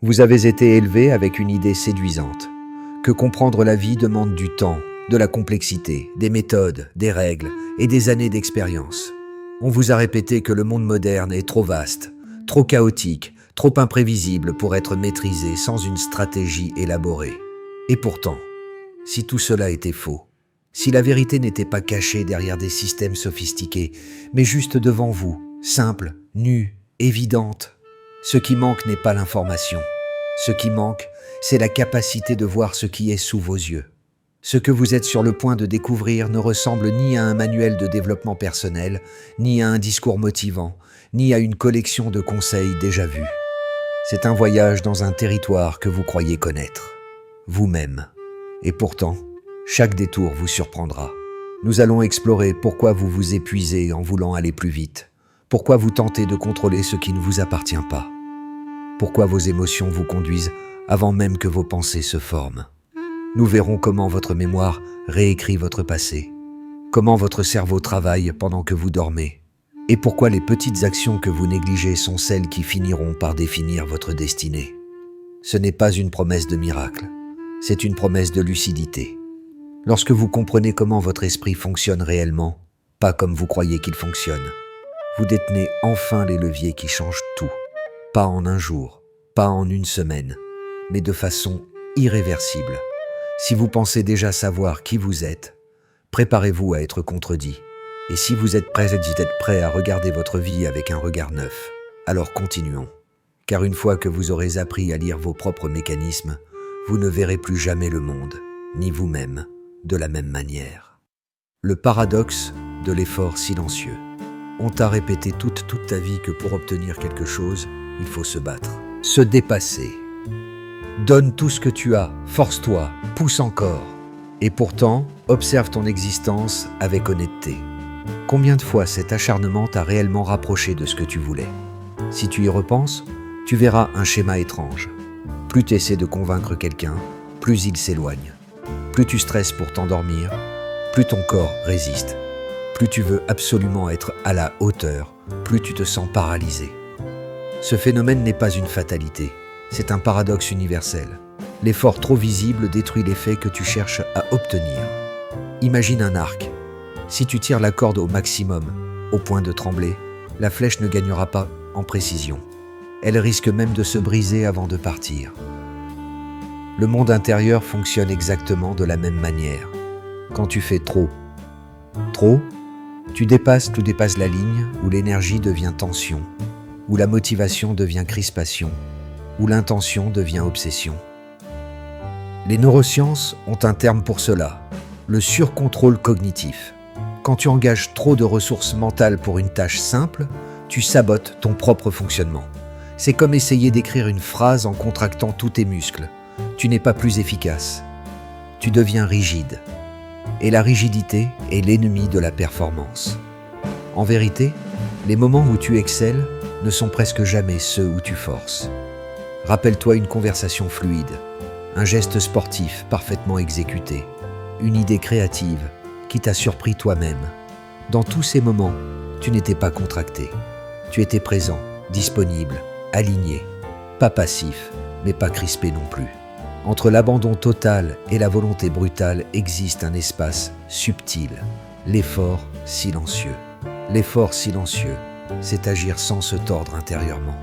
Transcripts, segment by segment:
Vous avez été élevé avec une idée séduisante, que comprendre la vie demande du temps, de la complexité, des méthodes, des règles et des années d'expérience. On vous a répété que le monde moderne est trop vaste, trop chaotique, trop imprévisible pour être maîtrisé sans une stratégie élaborée. Et pourtant, si tout cela était faux, si la vérité n'était pas cachée derrière des systèmes sophistiqués, mais juste devant vous, simple, nue, évidente, ce qui manque n'est pas l'information. Ce qui manque, c'est la capacité de voir ce qui est sous vos yeux. Ce que vous êtes sur le point de découvrir ne ressemble ni à un manuel de développement personnel, ni à un discours motivant, ni à une collection de conseils déjà vus. C'est un voyage dans un territoire que vous croyez connaître, vous-même. Et pourtant, chaque détour vous surprendra. Nous allons explorer pourquoi vous vous épuisez en voulant aller plus vite. Pourquoi vous tentez de contrôler ce qui ne vous appartient pas? Pourquoi vos émotions vous conduisent avant même que vos pensées se forment? Nous verrons comment votre mémoire réécrit votre passé, comment votre cerveau travaille pendant que vous dormez, et pourquoi les petites actions que vous négligez sont celles qui finiront par définir votre destinée. Ce n'est pas une promesse de miracle, c'est une promesse de lucidité. Lorsque vous comprenez comment votre esprit fonctionne réellement, pas comme vous croyez qu'il fonctionne, vous détenez enfin les leviers qui changent tout. Pas en un jour, pas en une semaine, mais de façon irréversible. Si vous pensez déjà savoir qui vous êtes, préparez-vous à être contredit. Et si vous êtes prêt à regarder votre vie avec un regard neuf, alors continuons. Car une fois que vous aurez appris à lire vos propres mécanismes, vous ne verrez plus jamais le monde, ni vous-même, de la même manière. Le paradoxe de l'effort silencieux. On t'a répété toute ta vie que pour obtenir quelque chose, il faut se battre, se dépasser. Donne tout ce que tu as, force-toi, pousse encore. Et pourtant, observe ton existence avec honnêteté. Combien de fois cet acharnement t'a réellement rapproché de ce que tu voulais? Si tu y repenses, tu verras un schéma étrange. Plus tu essaies de convaincre quelqu'un, plus il s'éloigne. Plus tu stresses pour t'endormir, plus ton corps résiste. Plus tu veux absolument être à la hauteur, plus tu te sens paralysé. Ce phénomène n'est pas une fatalité, c'est un paradoxe universel. L'effort trop visible détruit l'effet que tu cherches à obtenir. Imagine un arc. Si tu tires la corde au maximum, au point de trembler, la flèche ne gagnera pas en précision. Elle risque même de se briser avant de partir. Le monde intérieur fonctionne exactement de la même manière. Quand tu fais trop, tu dépasses la ligne où l'énergie devient tension, où la motivation devient crispation, où l'intention devient obsession. Les neurosciences ont un terme pour cela, le surcontrôle cognitif. Quand tu engages trop de ressources mentales pour une tâche simple, tu sabotes ton propre fonctionnement. C'est comme essayer d'écrire une phrase en contractant tous tes muscles. Tu n'es pas plus efficace. Tu deviens rigide. Et la rigidité est l'ennemi de la performance. En vérité, les moments où tu excelles ne sont presque jamais ceux où tu forces. Rappelle-toi une conversation fluide, un geste sportif parfaitement exécuté, une idée créative qui t'a surpris toi-même. Dans tous ces moments, tu n'étais pas contracté. Tu étais présent, disponible, aligné, pas passif, mais pas crispé non plus. Entre l'abandon total et la volonté brutale existe un espace subtil, l'effort silencieux. L'effort silencieux, c'est agir sans se tordre intérieurement.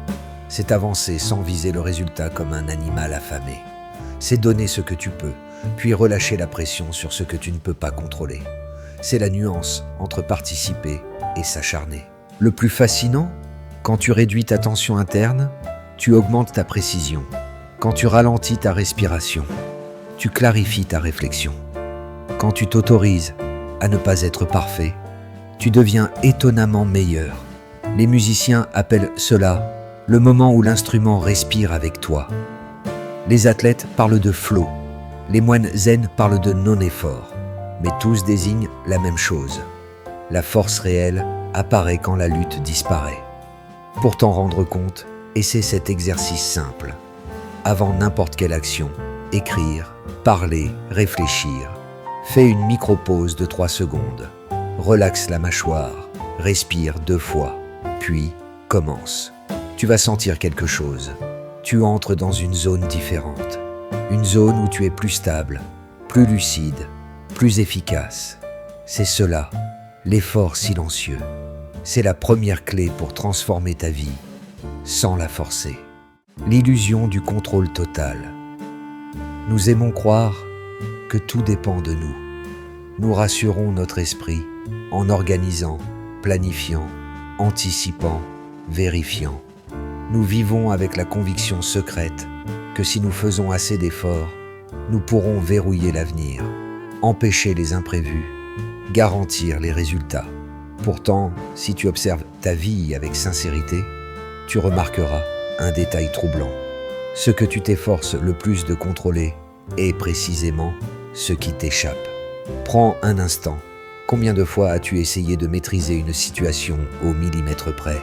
C'est avancer sans viser le résultat comme un animal affamé. C'est donner ce que tu peux, puis relâcher la pression sur ce que tu ne peux pas contrôler. C'est la nuance entre participer et s'acharner. Le plus fascinant, quand tu réduis ta tension interne, tu augmentes ta précision. Quand tu ralentis ta respiration, tu clarifies ta réflexion. Quand tu t'autorises à ne pas être parfait, tu deviens étonnamment meilleur. Les musiciens appellent cela le moment où l'instrument respire avec toi. Les athlètes parlent de flow, les moines zen parlent de non-effort, mais tous désignent la même chose. La force réelle apparaît quand la lutte disparaît. Pour t'en rendre compte, essaie cet exercice simple. Avant n'importe quelle action, écrire, parler, réfléchir. Fais une micro-pause de 3 secondes. Relaxe la mâchoire, respire 2 fois, puis commence. Tu vas sentir quelque chose. tu entres dans une zone différente. Une zone où tu es plus stable, plus lucide, plus efficace. C'est cela, l'effort silencieux. C'est la première clé pour transformer ta vie, sans la forcer. L'illusion du contrôle total. Nous aimons croire que tout dépend de nous. Nous rassurons notre esprit en organisant, planifiant, anticipant, vérifiant. Nous vivons avec la conviction secrète que si nous faisons assez d'efforts, nous pourrons verrouiller l'avenir, empêcher les imprévus, garantir les résultats. Pourtant, si tu observes ta vie avec sincérité, tu remarqueras un détail troublant. Ce que tu t'efforces le plus de contrôler est précisément ce qui t'échappe. Prends un instant. Combien de fois as-tu essayé de maîtriser une situation au millimètre près,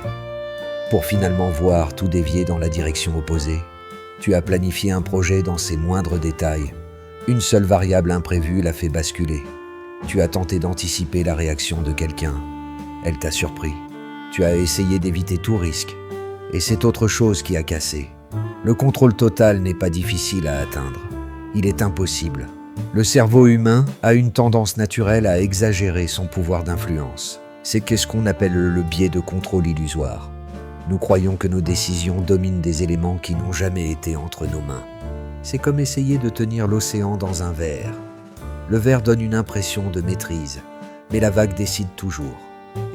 pour finalement voir tout dévier dans la direction opposée? Tu as planifié un projet dans ses moindres détails. Une seule variable imprévue l'a fait basculer. Tu as tenté d'anticiper la réaction de quelqu'un. Elle t'a surpris. Tu as essayé d'éviter tout risque. Et c'est autre chose qui a cassé. Le contrôle total n'est pas difficile à atteindre. Il est impossible. Le cerveau humain a une tendance naturelle à exagérer son pouvoir d'influence. C'est ce qu'on appelle le biais de contrôle illusoire. Nous croyons que nos décisions dominent des éléments qui n'ont jamais été entre nos mains. C'est comme essayer de tenir l'océan dans un verre. Le verre donne une impression de maîtrise, mais la vague décide toujours.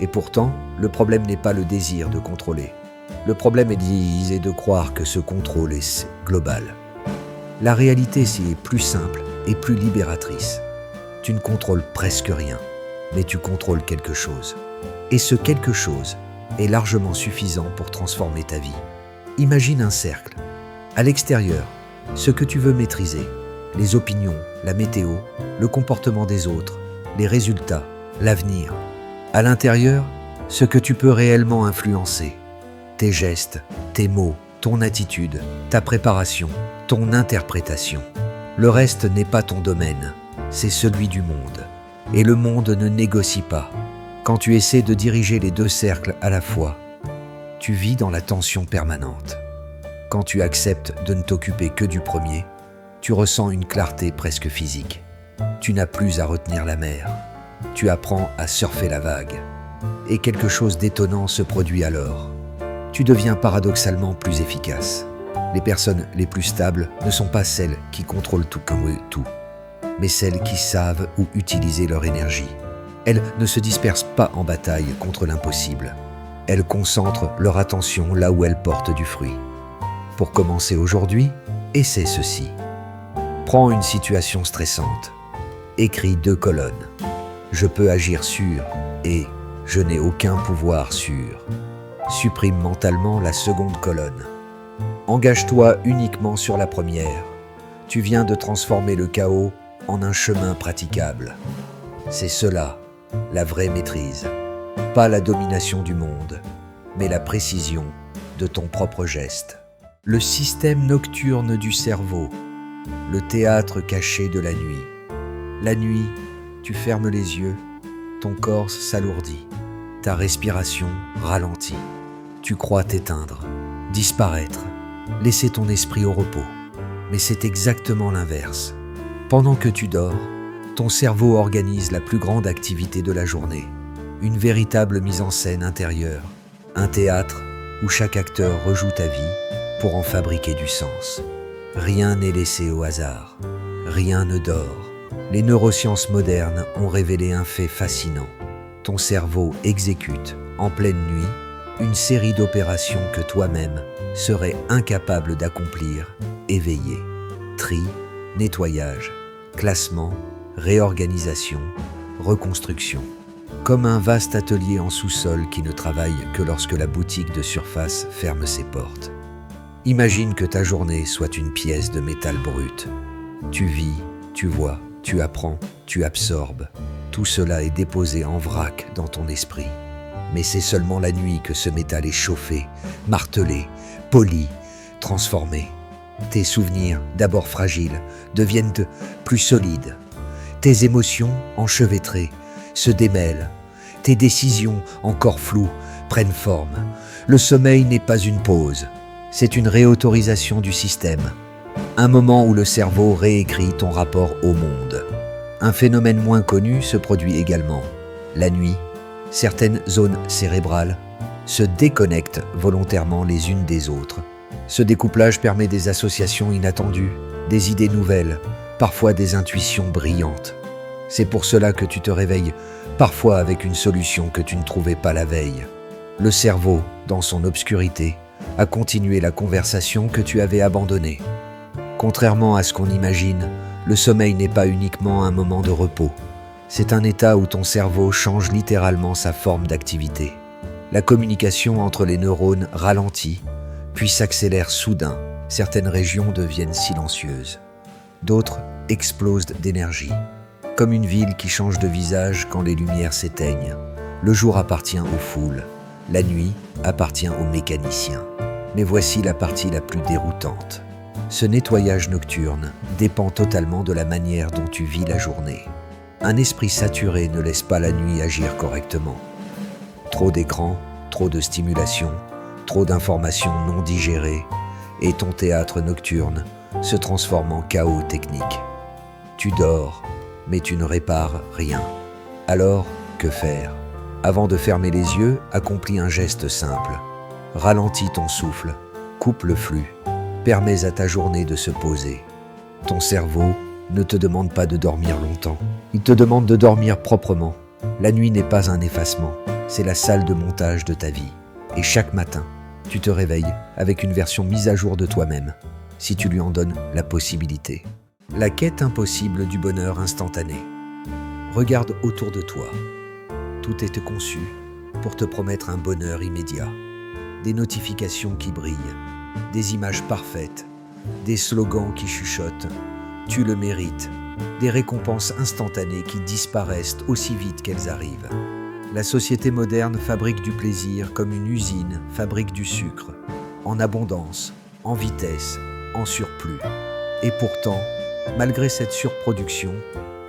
Et pourtant, le problème n'est pas le désir de contrôler. Le problème est de croire que ce contrôle est global. La réalité, c'est plus simple et plus libératrice. Tu ne contrôles presque rien, mais tu contrôles quelque chose. Et ce quelque chose est largement suffisant pour transformer ta vie. Imagine un cercle. À l'extérieur, ce que tu veux maîtriser, les opinions, la météo, le comportement des autres, les résultats, l'avenir. À l'intérieur, ce que tu peux réellement influencer, tes gestes, tes mots, ton attitude, ta préparation, ton interprétation. Le reste n'est pas ton domaine, c'est celui du monde. Et le monde ne négocie pas. Quand tu essaies de diriger les deux cercles à la fois, tu vis dans la tension permanente. Quand tu acceptes de ne t'occuper que du premier, tu ressens une clarté presque physique. Tu n'as plus à retenir la mer. Tu apprends à surfer la vague. Et quelque chose d'étonnant se produit alors. Tu deviens paradoxalement plus efficace. Les personnes les plus stables ne sont pas celles qui contrôlent tout comme tout, mais celles qui savent où utiliser leur énergie. Elles ne se dispersent pas en bataille contre l'impossible. Elles concentrent leur attention là où elles portent du fruit. Pour commencer aujourd'hui, essaie ceci. Prends une situation stressante. Écris 2 colonnes. Je peux agir sur et je n'ai aucun pouvoir sur. Supprime mentalement la seconde colonne. Engage-toi uniquement sur la première. Tu viens de transformer le chaos en un chemin praticable. C'est cela, la vraie maîtrise. Pas la domination du monde, mais la précision de ton propre geste. Le système nocturne du cerveau, le théâtre caché de la nuit. La nuit, tu fermes les yeux, ton corps s'alourdit, ta respiration ralentit. Tu crois t'éteindre, disparaître, laisser ton esprit au repos. Mais c'est exactement l'inverse. Pendant que tu dors, ton cerveau organise la plus grande activité de la journée. Une véritable mise en scène intérieure. Un théâtre où chaque acteur rejoue ta vie pour en fabriquer du sens. Rien n'est laissé au hasard. Rien ne dort. Les neurosciences modernes ont révélé un fait fascinant. Ton cerveau exécute, en pleine nuit, une série d'opérations que toi-même serais incapable d'accomplir, éveillé. Tri, nettoyage, classement, réorganisation, reconstruction. Comme un vaste atelier en sous-sol qui ne travaille que lorsque la boutique de surface ferme ses portes. Imagine que ta journée soit une pièce de métal brut. Tu vis, tu vois, tu apprends, tu absorbes. Tout cela est déposé en vrac dans ton esprit. Mais c'est seulement la nuit que ce métal est chauffé, martelé, poli, transformé. Tes souvenirs, d'abord fragiles, deviennent plus solides. Tes émotions, enchevêtrées, se démêlent. Tes décisions, encore floues, prennent forme. Le sommeil n'est pas une pause. C'est une réautorisation du système. Un moment où le cerveau réécrit ton rapport au monde. Un phénomène moins connu se produit également. La nuit, certaines zones cérébrales se déconnectent volontairement les unes des autres. Ce découplage permet des associations inattendues, des idées nouvelles, parfois des intuitions brillantes. C'est pour cela que tu te réveilles parfois avec une solution que tu ne trouvais pas la veille. Le cerveau, dans son obscurité, a continué la conversation que tu avais abandonnée. Contrairement à ce qu'on imagine, le sommeil n'est pas uniquement un moment de repos. C'est un état où ton cerveau change littéralement sa forme d'activité. La communication entre les neurones ralentit, puis s'accélère soudain. Certaines régions deviennent silencieuses. D'autres explosent d'énergie. Comme une ville qui change de visage quand les lumières s'éteignent. Le jour appartient aux foules, la nuit appartient aux mécaniciens. Mais voici la partie la plus déroutante. Ce nettoyage nocturne dépend totalement de la manière dont tu vis la journée. Un esprit saturé ne laisse pas la nuit agir correctement. Trop d'écrans, trop de stimulation, trop d'informations non digérées, et ton théâtre nocturne se transforme en chaos technique. Tu dors, mais tu ne répares rien. Alors, que faire? Avant de fermer les yeux, accomplis un geste simple. Ralentis ton souffle, coupe le flux, permets à ta journée de se poser. Ton cerveau ne te demande pas de dormir longtemps. Il te demande de dormir proprement. La nuit n'est pas un effacement, c'est la salle de montage de ta vie. Et chaque matin, tu te réveilles avec une version mise à jour de toi-même, si tu lui en donnes la possibilité. La quête impossible du bonheur instantané. Regarde autour de toi. Tout est conçu pour te promettre un bonheur immédiat. Des notifications qui brillent, des images parfaites, des slogans qui chuchotent « Tu le mérites », des récompenses instantanées qui disparaissent aussi vite qu'elles arrivent. La société moderne fabrique du plaisir comme une usine fabrique du sucre, en abondance, en vitesse, en surplus. Et pourtant, malgré cette surproduction,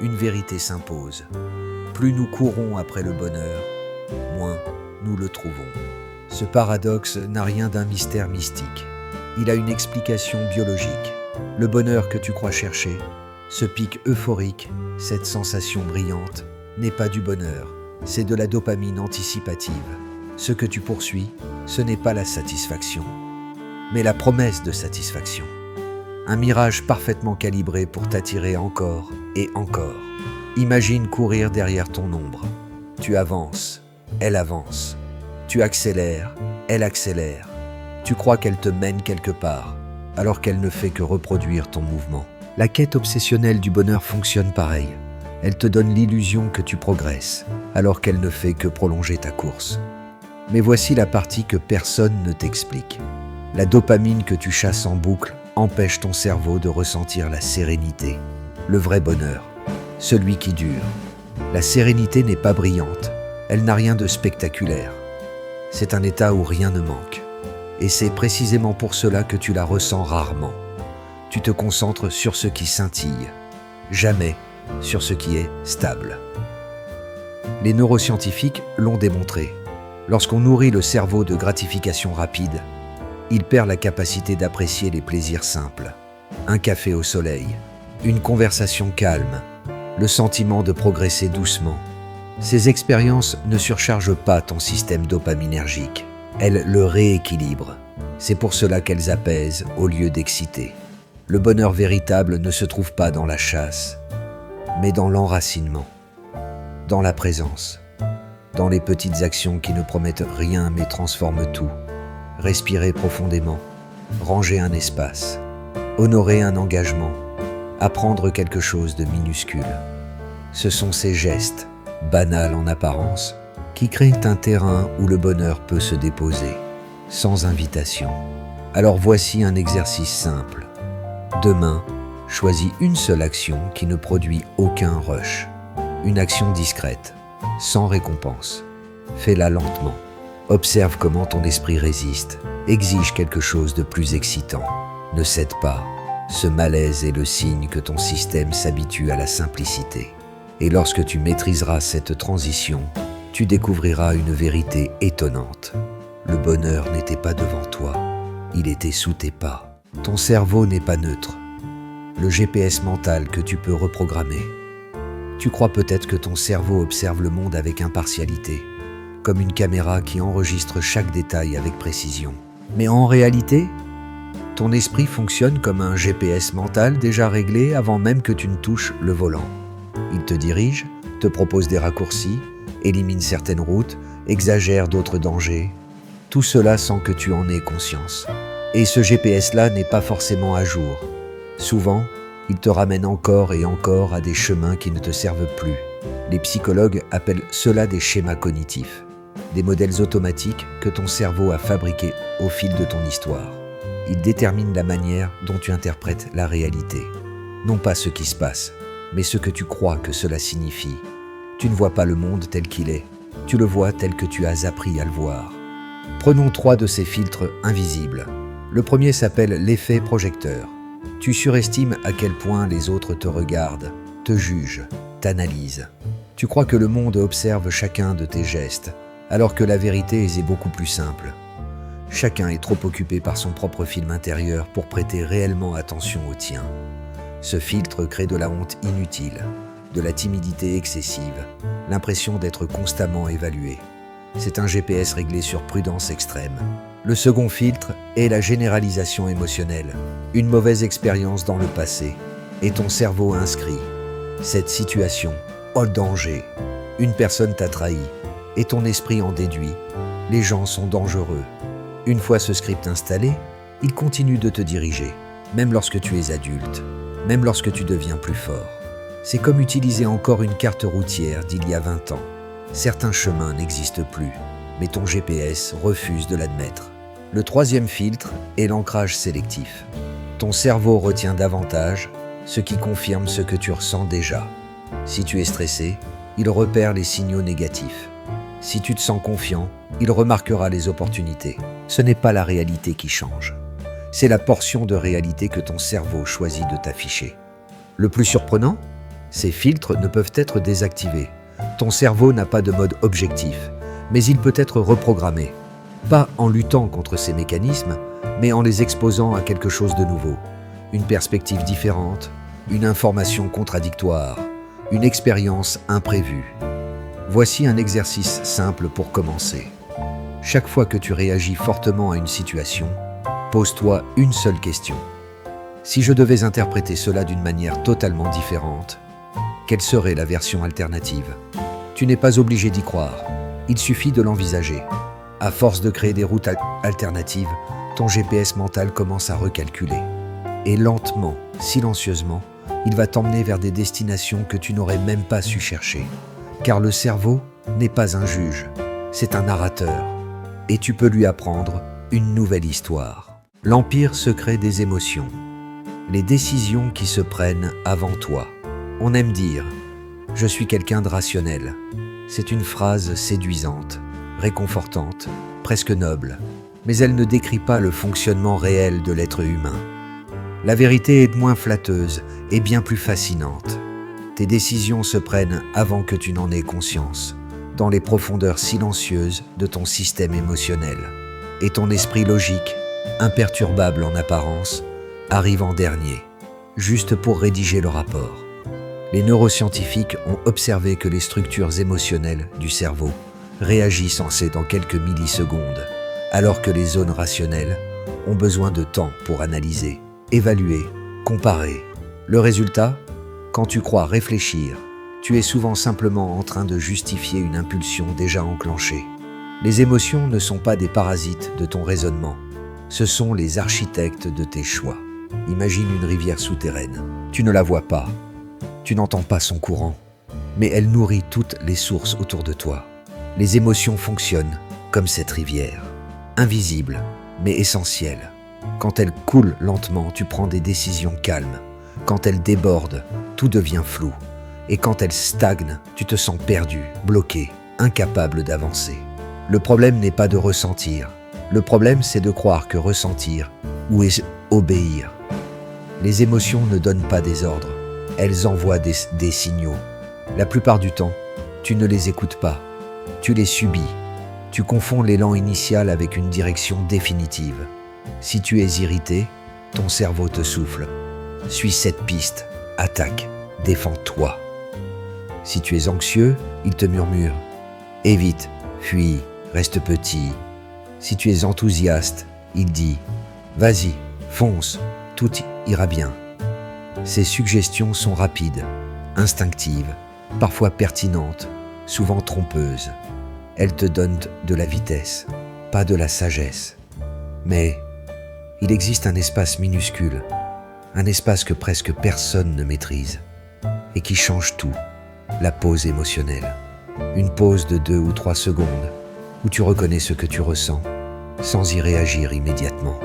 une vérité s'impose. Plus nous courons après le bonheur, moins nous le trouvons. Ce paradoxe n'a rien d'un mystère mystique. Il a une explication biologique. Le bonheur que tu crois chercher, ce pic euphorique, cette sensation brillante, n'est pas du bonheur, c'est de la dopamine anticipative. Ce que tu poursuis, ce n'est pas la satisfaction, mais la promesse de satisfaction. Un mirage parfaitement calibré pour t'attirer encore et encore. Imagine courir derrière ton ombre. Tu avances, elle avance. Tu accélères, elle accélère. Tu crois qu'elle te mène quelque part, alors qu'elle ne fait que reproduire ton mouvement. La quête obsessionnelle du bonheur fonctionne pareil. Elle te donne l'illusion que tu progresses, alors qu'elle ne fait que prolonger ta course. Mais voici la partie que personne ne t'explique. La dopamine que tu chasses en boucle empêche ton cerveau de ressentir la sérénité, le vrai bonheur, celui qui dure. La sérénité n'est pas brillante, elle n'a rien de spectaculaire. C'est un état où rien ne manque. Et c'est précisément pour cela que tu la ressens rarement. Tu te concentres sur ce qui scintille, jamais sur ce qui est stable. Les neuroscientifiques l'ont démontré. Lorsqu'on nourrit le cerveau de gratification rapide, il perd la capacité d'apprécier les plaisirs simples. Un café au soleil, une conversation calme, le sentiment de progresser doucement. Ces expériences ne surchargent pas ton système dopaminergique. Elles le rééquilibrent. C'est pour cela qu'elles apaisent au lieu d'exciter. Le bonheur véritable ne se trouve pas dans la chasse, mais dans l'enracinement, dans la présence, dans les petites actions qui ne promettent rien mais transforment tout. Respirer profondément, ranger un espace, honorer un engagement, apprendre quelque chose de minuscule. Ce sont ces gestes, banals en apparence, qui créent un terrain où le bonheur peut se déposer, sans invitation. Alors voici un exercice simple. Demain, choisis une seule action qui ne produit aucun rush. Une action discrète, sans récompense. Fais-la lentement. Observe comment ton esprit résiste, exige quelque chose de plus excitant. Ne cède pas. Ce malaise est le signe que ton système s'habitue à la simplicité. Et lorsque tu maîtriseras cette transition, tu découvriras une vérité étonnante. Le bonheur n'était pas devant toi, Il était sous tes pas. Ton cerveau n'est pas neutre. Le GPS mental que tu peux reprogrammer. Tu crois peut-être que ton cerveau observe le monde avec impartialité, comme une caméra qui enregistre chaque détail avec précision. Mais en réalité, ton esprit fonctionne comme un GPS mental déjà réglé avant même que tu ne touches le volant. Il te dirige, te propose des raccourcis, élimine certaines routes, exagère d'autres dangers. Tout cela sans que tu en aies conscience. Et ce GPS-là n'est pas forcément à jour. Souvent, il te ramène encore et encore à des chemins qui ne te servent plus. Les psychologues appellent cela des schémas cognitifs, des modèles automatiques que ton cerveau a fabriqués au fil de ton histoire. Ils déterminent la manière dont tu interprètes la réalité. Non pas ce qui se passe, mais ce que tu crois que cela signifie. Tu ne vois pas le monde tel qu'il est, tu le vois tel que tu as appris à le voir. Prenons 3 de ces filtres invisibles. Le premier s'appelle l'effet projecteur. Tu surestimes à quel point les autres te regardent, te jugent, t'analysent. Tu crois que le monde observe chacun de tes gestes, alors que la vérité est beaucoup plus simple. Chacun est trop occupé par son propre film intérieur pour prêter réellement attention au tien. Ce filtre crée de la honte inutile, de la timidité excessive, l'impression d'être constamment évalué. C'est un GPS réglé sur prudence extrême. Le second filtre est la généralisation émotionnelle, une mauvaise expérience dans le passé, et ton cerveau inscrit cette situation, le danger, une personne t'a trahi, et ton esprit en déduit, les gens sont dangereux. Une fois ce script installé, il continue de te diriger, même lorsque tu es adulte, même lorsque tu deviens plus fort. C'est comme utiliser encore une carte routière d'il y a 20 ans. Certains chemins n'existent plus, mais ton GPS refuse de l'admettre. Le troisième filtre est l'ancrage sélectif. Ton cerveau retient davantage, ce qui confirme ce que tu ressens déjà. Si tu es stressé, il repère les signaux négatifs. Si tu te sens confiant, il remarquera les opportunités. Ce n'est pas la réalité qui change. C'est la portion de réalité que ton cerveau choisit de t'afficher. Le plus surprenant, ces filtres ne peuvent être désactivés. Ton cerveau n'a pas de mode objectif, mais il peut être reprogrammé. Pas en luttant contre ces mécanismes, mais en les exposant à quelque chose de nouveau. Une perspective différente, une information contradictoire, une expérience imprévue. Voici un exercice simple pour commencer. Chaque fois que tu réagis fortement à une situation, pose-toi une seule question. Si je devais interpréter cela d'une manière totalement différente, quelle serait la version alternative ? Tu n'es pas obligé d'y croire, il suffit de l'envisager. À force de créer des routes alternatives, ton GPS mental commence à recalculer. Et lentement, silencieusement, il va t'emmener vers des destinations que tu n'aurais même pas su chercher. Car le cerveau n'est pas un juge, c'est un narrateur. Et tu peux lui apprendre une nouvelle histoire. L'empire secret des émotions. Les décisions qui se prennent avant toi. On aime dire « je suis quelqu'un de rationnel ». C'est une phrase séduisante, réconfortante, presque noble, mais elle ne décrit pas le fonctionnement réel de l'être humain. La vérité est moins flatteuse et bien plus fascinante. Tes décisions se prennent avant que tu n'en aies conscience, dans les profondeurs silencieuses de ton système émotionnel. Et ton esprit logique, imperturbable en apparence, arrive en dernier, juste pour rédiger le rapport. Les neuroscientifiques ont observé que les structures émotionnelles du cerveau réagissent dans quelques millisecondes, alors que les zones rationnelles ont besoin de temps pour analyser, évaluer, comparer. Le résultat ? Quand tu crois réfléchir, tu es souvent simplement en train de justifier une impulsion déjà enclenchée. Les émotions ne sont pas des parasites de ton raisonnement, ce sont les architectes de tes choix. Imagine une rivière souterraine. Tu ne la vois pas, tu n'entends pas son courant, mais elle nourrit toutes les sources autour de toi. Les émotions fonctionnent comme cette rivière, invisible mais essentielle. Quand elle coule lentement, tu prends des décisions calmes. Quand elle déborde, tout devient flou. Et quand elle stagne, tu te sens perdu, bloqué, incapable d'avancer. Le problème n'est pas de ressentir. Le problème, c'est de croire que ressentir ou obéir. Les émotions ne donnent pas des ordres. Elles envoient des signaux. La plupart du temps, tu ne les écoutes pas. Tu les subis. Tu confonds l'élan initial avec une direction définitive. Si tu es irrité, ton cerveau te souffle. Suis cette piste, attaque, défends-toi. Si tu es anxieux, il te murmure. Évite, fuis, reste petit. Si tu es enthousiaste, il dit « Vas-y, fonce, tout ira bien ». Ces suggestions sont rapides, instinctives, parfois pertinentes, souvent trompeuses. Elles te donnent de la vitesse, pas de la sagesse. Mais il existe un espace minuscule, un espace que presque personne ne maîtrise et qui change tout, la pause émotionnelle. Une pause de 2 ou 3 secondes où tu reconnais ce que tu ressens sans y réagir immédiatement.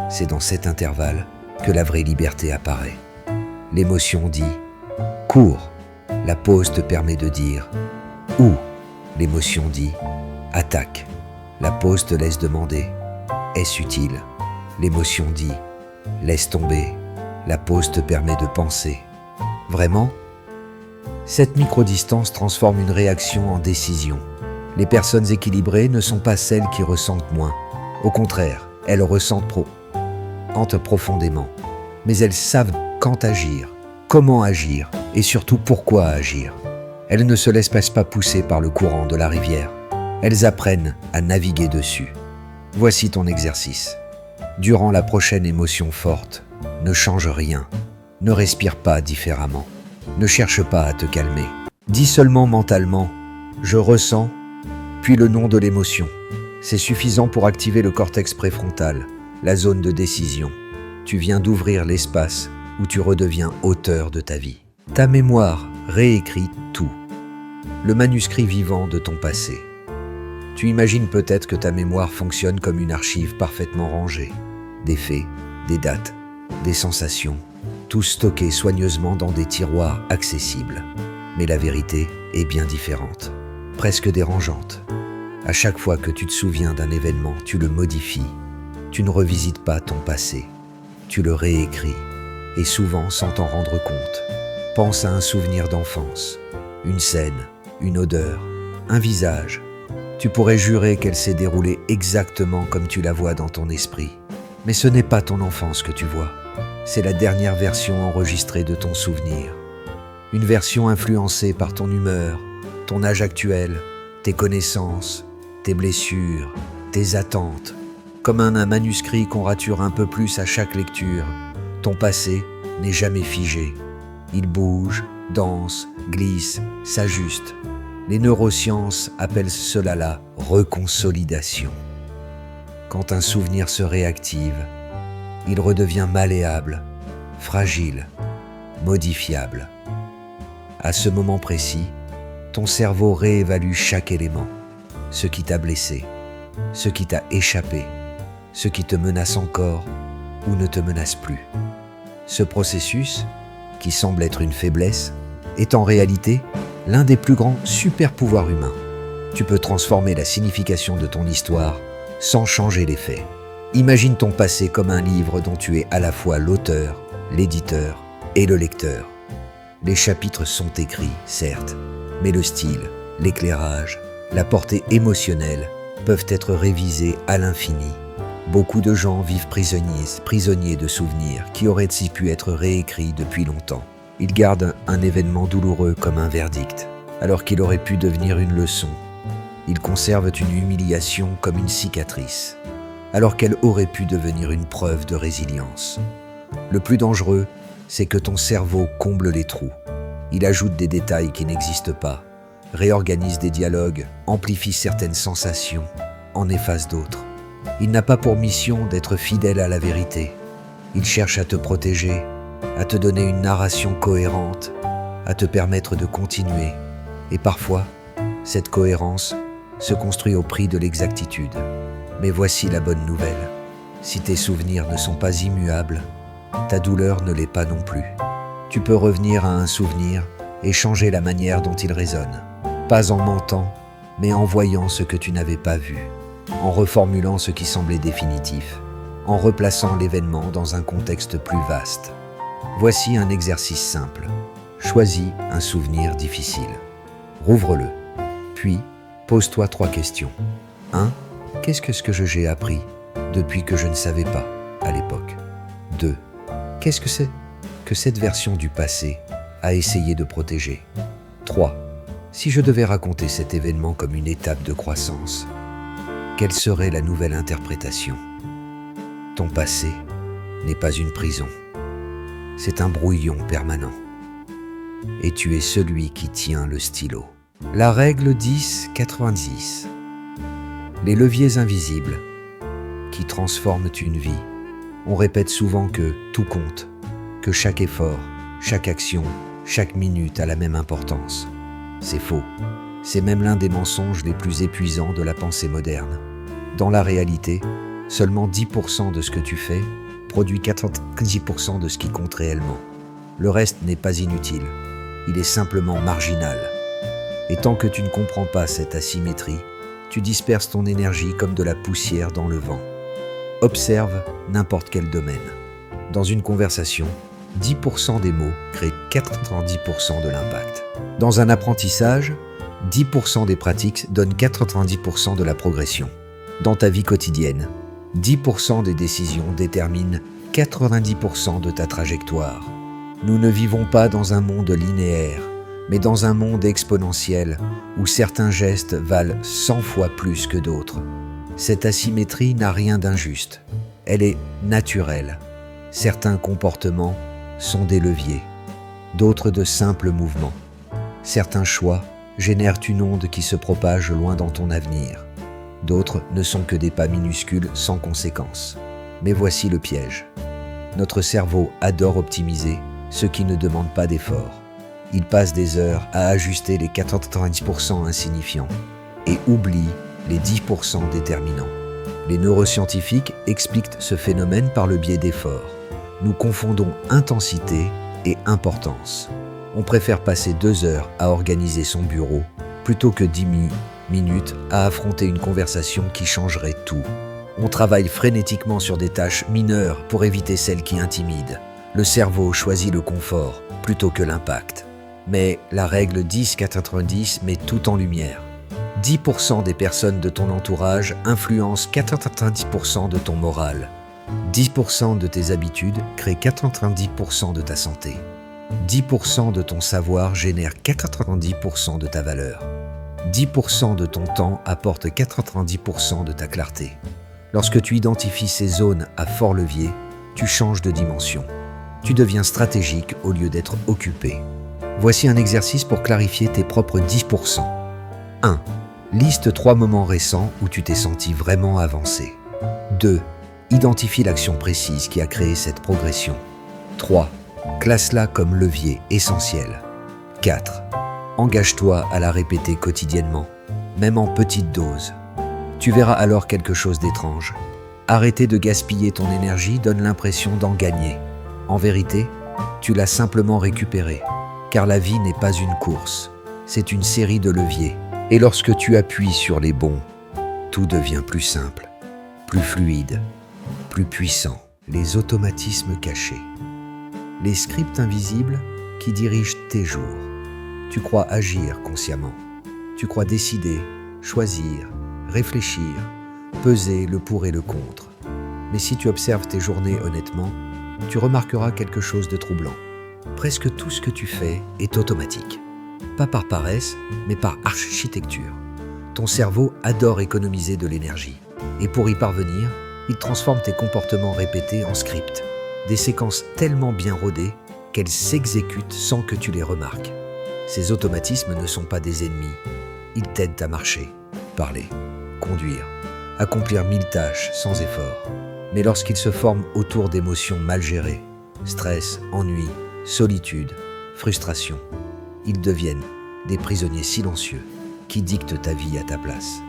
C'est dans cet intervalle que la vraie liberté apparaît. L'émotion dit « cours ». La pause te permet de dire « où ». L'émotion dit « attaque ». La pause te laisse demander « est-ce utile ?» L'émotion dit « laisse tomber ». La pause te permet de penser « vraiment ?» Cette microdistance transforme une réaction en décision. Les personnes équilibrées ne sont pas celles qui ressentent moins. Au contraire, elles ressentent profondément. Mais elles savent quand agir, comment agir et surtout pourquoi agir. Elles ne se laissent pas pousser par le courant de la rivière. Elles apprennent à naviguer dessus. Voici ton exercice. Durant la prochaine émotion forte, ne change rien. Ne respire pas différemment. Ne cherche pas à te calmer. Dis seulement mentalement « je ressens », puis le nom de l'émotion. C'est suffisant pour activer le cortex préfrontal, la zone de décision. Tu viens d'ouvrir l'espace où tu redeviens auteur de ta vie. Ta mémoire réécrit tout. Le manuscrit vivant de ton passé. Tu imagines peut-être que ta mémoire fonctionne comme une archive parfaitement rangée. Des faits, des dates, des sensations, tout stocké soigneusement dans des tiroirs accessibles. Mais la vérité est bien différente, presque dérangeante. À chaque fois que tu te souviens d'un événement, tu le modifies. Tu ne revisites pas ton passé, tu le réécris, et souvent sans t'en rendre compte. Pense à un souvenir d'enfance, une scène, une odeur, un visage. Tu pourrais jurer qu'elle s'est déroulée exactement comme tu la vois dans ton esprit. Mais ce n'est pas ton enfance que tu vois. C'est la dernière version enregistrée de ton souvenir. Une version influencée par ton humeur, ton âge actuel, tes connaissances, tes blessures, tes attentes. Comme un manuscrit qu'on rature un peu plus à chaque lecture, ton passé n'est jamais figé. Il bouge, danse, glisse, s'ajuste. Les neurosciences appellent cela la reconsolidation. Quand un souvenir se réactive, il redevient malléable, fragile, modifiable. À ce moment précis, ton cerveau réévalue chaque élément, ce qui t'a blessé, ce qui t'a échappé, ce qui te menace encore ou ne te menace plus. Ce processus, qui semble être une faiblesse, est en réalité l'un des plus grands super-pouvoirs humains. Tu peux transformer la signification de ton histoire sans changer les faits. Imagine ton passé comme un livre dont tu es à la fois l'auteur, l'éditeur et le lecteur. Les chapitres sont écrits, certes, mais le style, l'éclairage, la portée émotionnelle peuvent être révisés à l'infini. Beaucoup de gens vivent prisonniers de souvenirs qui auraient pu être réécrits depuis longtemps. Ils gardent un événement douloureux comme un verdict, alors qu'il aurait pu devenir une leçon. Ils conservent une humiliation comme une cicatrice, alors qu'elle aurait pu devenir une preuve de résilience. Le plus dangereux, c'est que ton cerveau comble les trous. Il ajoute des détails qui n'existent pas, réorganise des dialogues, amplifie certaines sensations, en efface d'autres. Il n'a pas pour mission d'être fidèle à la vérité. Il cherche à te protéger, à te donner une narration cohérente, à te permettre de continuer. Et parfois, cette cohérence se construit au prix de l'exactitude. Mais voici la bonne nouvelle. Si tes souvenirs ne sont pas immuables, ta douleur ne l'est pas non plus. Tu peux revenir à un souvenir et changer la manière dont il résonne. Pas en mentant, mais en voyant ce que tu n'avais pas vu, en reformulant ce qui semblait définitif, en replaçant l'événement dans un contexte plus vaste. Voici un exercice simple. Choisis un souvenir difficile. Rouvre-le. Puis, pose-toi 3 questions. 1. Qu'est-ce que j'ai appris ? depuis que je ne savais pas à l'époque. 2. Qu'est-ce que c'est que cette version du passé a essayé de protéger? 3. Si je devais raconter cet événement comme une étape de croissance, quelle serait la nouvelle interprétation? Ton passé n'est pas une prison, c'est un brouillon permanent. Et tu es celui qui tient le stylo. La règle 10-90. Les leviers invisibles qui transforment une vie. On répète souvent que tout compte, que chaque effort, chaque action, chaque minute a la même importance. C'est faux. C'est même l'un des mensonges les plus épuisants de la pensée moderne. Dans la réalité, seulement 10% de ce que tu fais produit 90% de ce qui compte réellement. Le reste n'est pas inutile, il est simplement marginal. Et tant que tu ne comprends pas cette asymétrie, tu disperses ton énergie comme de la poussière dans le vent. Observe n'importe quel domaine. Dans une conversation, 10% des mots créent 90% de l'impact. Dans un apprentissage, 10% des pratiques donnent 90% de la progression. Dans ta vie quotidienne, 10% des décisions déterminent 90% de ta trajectoire. Nous ne vivons pas dans un monde linéaire, mais dans un monde exponentiel où certains gestes valent 100 fois plus que d'autres. Cette asymétrie n'a rien d'injuste. Elle est naturelle. Certains comportements sont des leviers, d'autres de simples mouvements. Certains choix génèrent une onde qui se propage loin dans ton avenir. D'autres ne sont que des pas minuscules sans conséquence. Mais voici le piège. Notre cerveau adore optimiser ce qui ne demande pas d'effort. Il passe des heures à ajuster les 90% insignifiants et oublie les 10% déterminants. Les neuroscientifiques expliquent ce phénomène par le biais d'efforts. Nous confondons intensité et importance. On préfère passer 2 heures à organiser son bureau plutôt que 10 minutes à affronter une conversation qui changerait tout. On travaille frénétiquement sur des tâches mineures pour éviter celles qui intimident. Le cerveau choisit le confort plutôt que l'impact. Mais la règle 10-90 met tout en lumière. 10% des personnes de ton entourage influencent 90% de ton moral. 10% de tes habitudes créent 90% de ta santé. 10% de ton savoir génère 90% de ta valeur. 10% de ton temps apporte 90% de ta clarté. Lorsque tu identifies ces zones à fort levier, tu changes de dimension. Tu deviens stratégique au lieu d'être occupé. Voici un exercice pour clarifier tes propres 10%. 1. Liste 3 moments récents où tu t'es senti vraiment avancé. 2. Identifie l'action précise qui a créé cette progression. 3. Classe-la comme levier essentiel. 4. Engage-toi à la répéter quotidiennement, même en petite dose. Tu verras alors quelque chose d'étrange. Arrêter de gaspiller ton énergie donne l'impression d'en gagner. En vérité, tu l'as simplement récupérée, car la vie n'est pas une course, c'est une série de leviers. Et lorsque tu appuies sur les bons, tout devient plus simple, plus fluide, plus puissant. Les automatismes cachés. Les scripts invisibles qui dirigent tes jours. Tu crois agir consciemment. Tu crois décider, choisir, réfléchir, peser le pour et le contre. Mais si tu observes tes journées honnêtement, tu remarqueras quelque chose de troublant. Presque tout ce que tu fais est automatique. Pas par paresse, mais par architecture. Ton cerveau adore économiser de l'énergie. Et pour y parvenir, il transforme tes comportements répétés en scripts. Des séquences tellement bien rodées qu'elles s'exécutent sans que tu les remarques. Ces automatismes ne sont pas des ennemis. Ils t'aident à marcher, parler, conduire, accomplir 1000 tâches sans effort. Mais lorsqu'ils se forment autour d'émotions mal gérées, stress, ennui, solitude, frustration, ils deviennent des prisonniers silencieux qui dictent ta vie à ta place.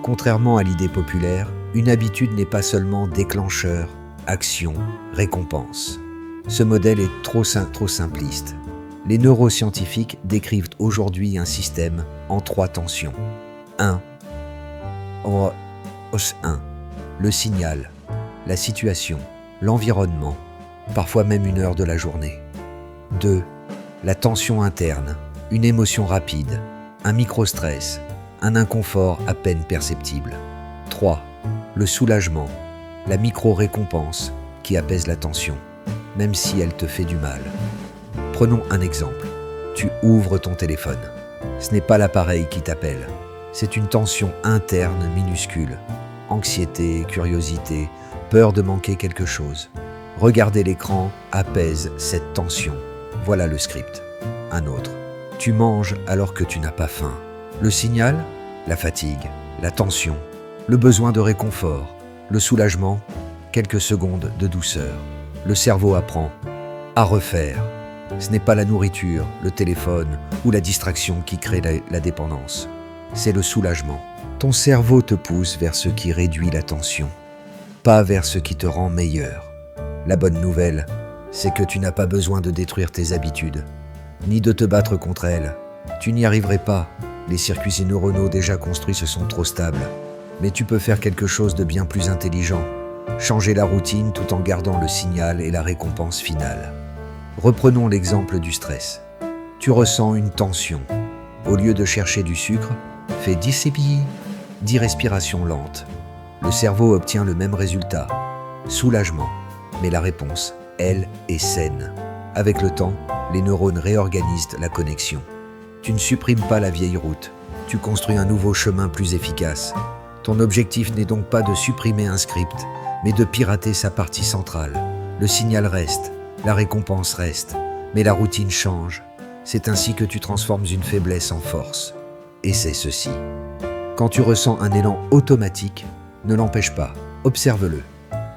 Contrairement à l'idée populaire, une habitude n'est pas seulement déclencheur, action, récompense. Ce modèle est trop simpliste. Les neuroscientifiques décrivent aujourd'hui un système en 3 tensions. 1. Le signal, la situation, l'environnement, parfois même une heure de la journée. 2. La tension interne, une émotion rapide, un micro-stress, un inconfort à peine perceptible. 3. Le soulagement, la micro-récompense qui apaise la tension, même si elle te fait du mal. Prenons un exemple. Tu ouvres ton téléphone. Ce n'est pas l'appareil qui t'appelle. C'est une tension interne minuscule. Anxiété, curiosité, peur de manquer quelque chose. Regarder l'écran apaise cette tension. Voilà le script. Un autre. Tu manges alors que tu n'as pas faim. Le signal, la fatigue, la tension, le besoin de réconfort, le soulagement, quelques secondes de douceur. Le cerveau apprend à refaire. Ce n'est pas la nourriture, le téléphone ou la distraction qui crée la dépendance. C'est le soulagement. Ton cerveau te pousse vers ce qui réduit la tension, pas vers ce qui te rend meilleur. La bonne nouvelle, c'est que tu n'as pas besoin de détruire tes habitudes, ni de te battre contre elles. Tu n'y arriverais pas. Les circuits neuronaux déjà construits se sont trop stables. Mais tu peux faire quelque chose de bien plus intelligent. Changer la routine tout en gardant le signal et la récompense finale. Reprenons l'exemple du stress. Tu ressens une tension. Au lieu de chercher du sucre, fais 10 CPI, 10 respirations lentes. Le cerveau obtient le même résultat. Soulagement. Mais la réponse, elle, est saine. Avec le temps, les neurones réorganisent la connexion. Tu ne supprimes pas la vieille route. Tu construis un nouveau chemin plus efficace. Ton objectif n'est donc pas de supprimer un script, mais de pirater sa partie centrale. Le signal reste, la récompense reste, mais la routine change. C'est ainsi que tu transformes une faiblesse en force. Et c'est ceci. Quand tu ressens un élan automatique, ne l'empêche pas, observe-le.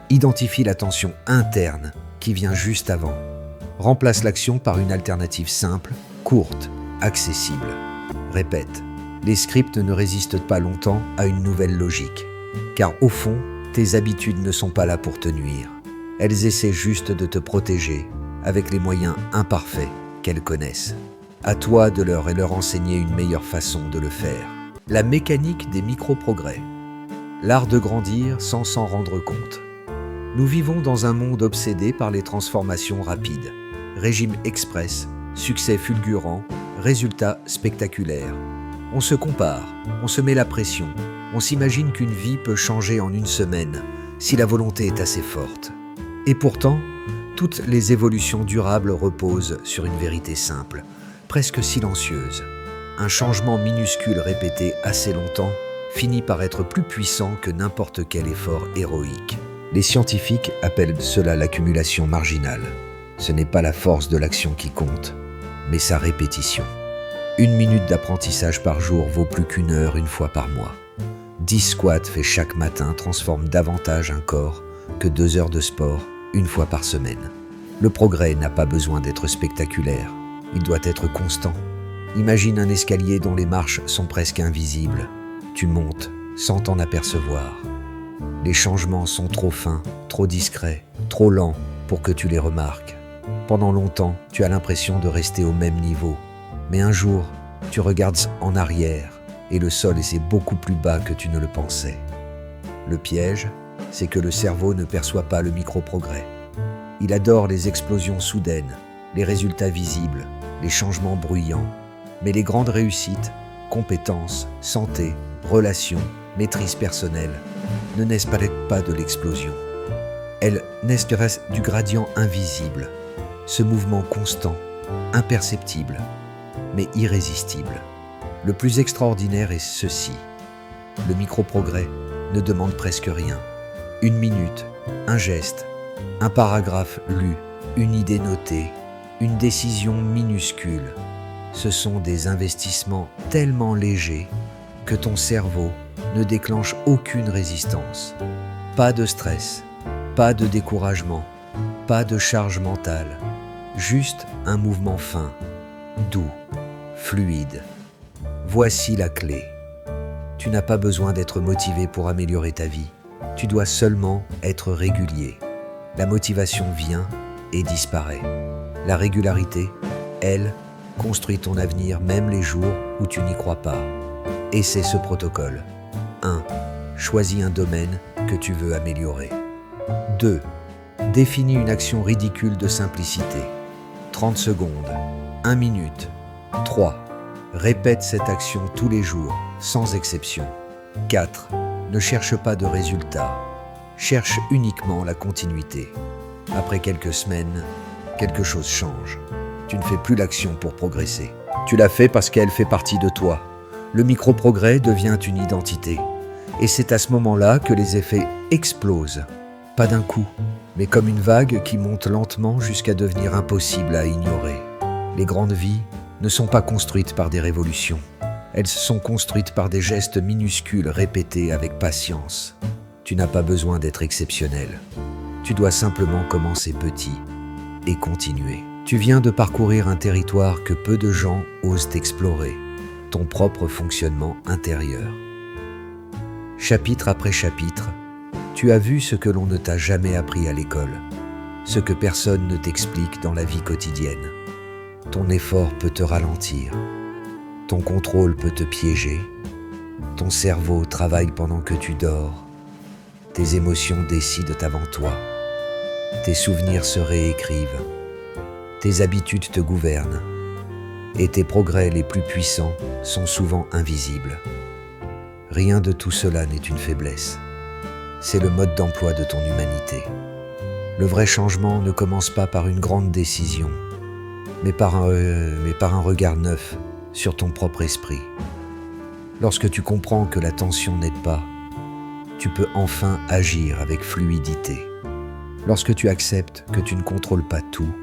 Identifie la tension interne qui vient juste avant. Remplace l'action par une alternative simple, courte, accessible. Répète, les scripts ne résistent pas longtemps à une nouvelle logique. Car au fond, tes habitudes ne sont pas là pour te nuire. Elles essaient juste de te protéger, avec les moyens imparfaits qu'elles connaissent. À toi de leur enseigner une meilleure façon de le faire. La mécanique des micro-progrès. L'art de grandir sans s'en rendre compte. Nous vivons dans un monde obsédé par les transformations rapides. Régime express, succès fulgurant, résultats spectaculaires. On se compare, on se met la pression, on s'imagine qu'une vie peut changer en une semaine, si la volonté est assez forte. Et pourtant, toutes les évolutions durables reposent sur une vérité simple, presque silencieuse. Un changement minuscule répété assez longtemps finit par être plus puissant que n'importe quel effort héroïque. Les scientifiques appellent cela l'accumulation marginale. Ce n'est pas la force de l'action qui compte, mais sa répétition. 1 minute d'apprentissage par jour vaut plus qu'1 heure une fois par mois. 10 squats faits chaque matin transforment davantage un corps que 2 heures de sport une fois par semaine. Le progrès n'a pas besoin d'être spectaculaire, il doit être constant. Imagine un escalier dont les marches sont presque invisibles. Tu montes sans t'en apercevoir. Les changements sont trop fins, trop discrets, trop lents pour que tu les remarques. Pendant longtemps, tu as l'impression de rester au même niveau. Mais un jour, tu regardes en arrière et le sol est beaucoup plus bas que tu ne le pensais. Le piège, c'est que le cerveau ne perçoit pas le micro-progrès. Il adore les explosions soudaines, les résultats visibles, les changements bruyants. Mais les grandes réussites, compétences, santé, relations, maîtrise personnelle, ne naissent pas de l'explosion. Elles naissent du gradient invisible, ce mouvement constant, imperceptible, mais irrésistible. Le plus extraordinaire est ceci. Le micro-progrès ne demande presque rien. 1 minute, un geste, un paragraphe lu, une idée notée, une décision minuscule. Ce sont des investissements tellement légers que ton cerveau ne déclenche aucune résistance. Pas de stress, pas de découragement, pas de charge mentale. Juste un mouvement fin, doux, fluide. Voici la clé. Tu n'as pas besoin d'être motivé pour améliorer ta vie. Tu dois seulement être régulier. La motivation vient et disparaît. La régularité, elle, construit ton avenir même les jours où tu n'y crois pas. Et c'est ce protocole. 1. Choisis un domaine que tu veux améliorer. 2. Définis une action ridicule de simplicité. 30 secondes. 1 minute. 3. Répète cette action tous les jours, sans exception. 4. Ne cherche pas de résultat. cherche uniquement la continuité. Après quelques semaines, quelque chose change. Tu ne fais plus l'action pour progresser. Tu la fais parce qu'elle fait partie de toi. Le micro-progrès devient une identité. Et c'est à ce moment-là que les effets explosent. Pas d'un coup, mais comme une vague qui monte lentement jusqu'à devenir impossible à ignorer. Les grandes vies ne sont pas construites par des révolutions. Elles sont construites par des gestes minuscules répétés avec patience. Tu n'as pas besoin d'être exceptionnel. Tu dois simplement commencer petit et continuer. Tu viens de parcourir un territoire que peu de gens osent explorer, ton propre fonctionnement intérieur. Chapitre après chapitre, tu as vu ce que l'on ne t'a jamais appris à l'école, ce que personne ne t'explique dans la vie quotidienne. Ton effort peut te ralentir, ton contrôle peut te piéger, ton cerveau travaille pendant que tu dors, tes émotions décident avant toi, tes souvenirs se réécrivent, tes habitudes te gouvernent, et tes progrès les plus puissants sont souvent invisibles. Rien de tout cela n'est une faiblesse. C'est le mode d'emploi de ton humanité. Le vrai changement ne commence pas par une grande décision, mais par un regard neuf sur ton propre esprit. Lorsque tu comprends que la tension n'aide pas, tu peux enfin agir avec fluidité. Lorsque tu acceptes que tu ne contrôles pas tout,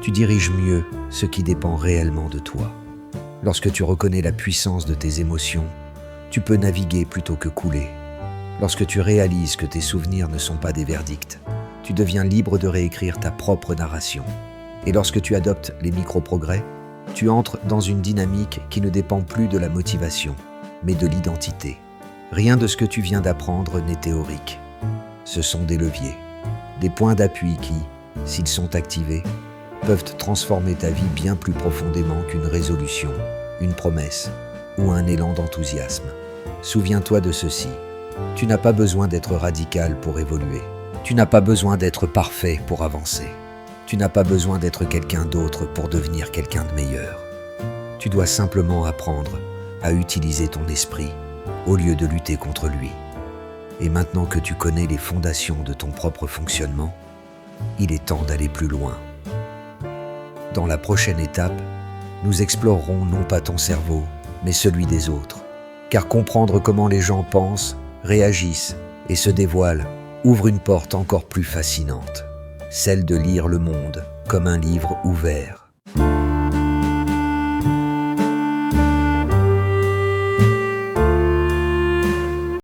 tu diriges mieux ce qui dépend réellement de toi. Lorsque tu reconnais la puissance de tes émotions, tu peux naviguer plutôt que couler. Lorsque tu réalises que tes souvenirs ne sont pas des verdicts, tu deviens libre de réécrire ta propre narration. Et lorsque tu adoptes les micro-progrès, tu entres dans une dynamique qui ne dépend plus de la motivation, mais de l'identité. Rien de ce que tu viens d'apprendre n'est théorique. Ce sont des leviers, des points d'appui qui, s'ils sont activés, peuvent transformer ta vie bien plus profondément qu'une résolution, une promesse ou un élan d'enthousiasme. Souviens-toi de ceci. Tu n'as pas besoin d'être radical pour évoluer. Tu n'as pas besoin d'être parfait pour avancer. Tu n'as pas besoin d'être quelqu'un d'autre pour devenir quelqu'un de meilleur. Tu dois simplement apprendre à utiliser ton esprit au lieu de lutter contre lui. Et maintenant que tu connais les fondations de ton propre fonctionnement, il est temps d'aller plus loin. Dans la prochaine étape, nous explorerons non pas ton cerveau, mais celui des autres. Car comprendre comment les gens pensent, réagissent et se dévoilent ouvre une porte encore plus fascinante, celle de lire le monde comme un livre ouvert.